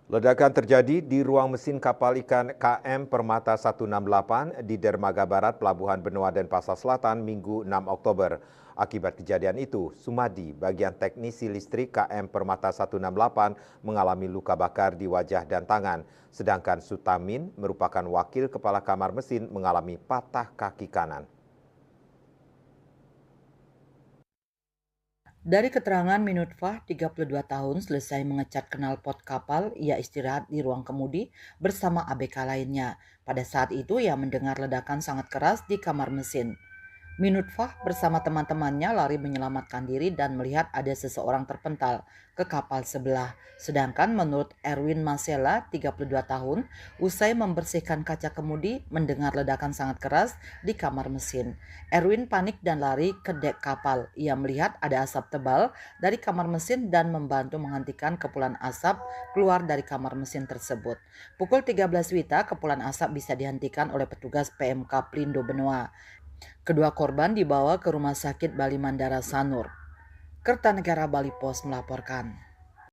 Ledakan terjadi di ruang mesin kapal ikan KM Permata 168 di Dermaga Barat, Pelabuhan Benoa Denpasar Selatan, Minggu 6 Oktober. Akibat kejadian itu, Sumadi, bagian teknisi listrik KM Permata 168, mengalami luka bakar di wajah dan tangan. Sedangkan Sutamin, merupakan wakil kepala kamar mesin, mengalami patah kaki kanan. Dari keterangan Minutfah, 32 tahun, selesai mengecat knalpot kapal, ia istirahat di ruang kemudi bersama ABK lainnya. Pada saat itu ia mendengar ledakan sangat keras di kamar mesin. Minutfah bersama teman-temannya lari menyelamatkan diri dan melihat ada seseorang terpental ke kapal sebelah. Sedangkan menurut Erwin Masela, 32 tahun, usai membersihkan kaca kemudi, mendengar ledakan sangat keras di kamar mesin. Erwin panik dan lari ke dek kapal. Ia melihat ada asap tebal dari kamar mesin dan membantu menghentikan kepulan asap keluar dari kamar mesin tersebut. Pukul 13 WITA, kepulan asap bisa dihentikan oleh petugas PMK Plindo Benoa. Kedua korban dibawa ke Rumah Sakit Bali Mandara Sanur. Kertanegara Bali Pos melaporkan.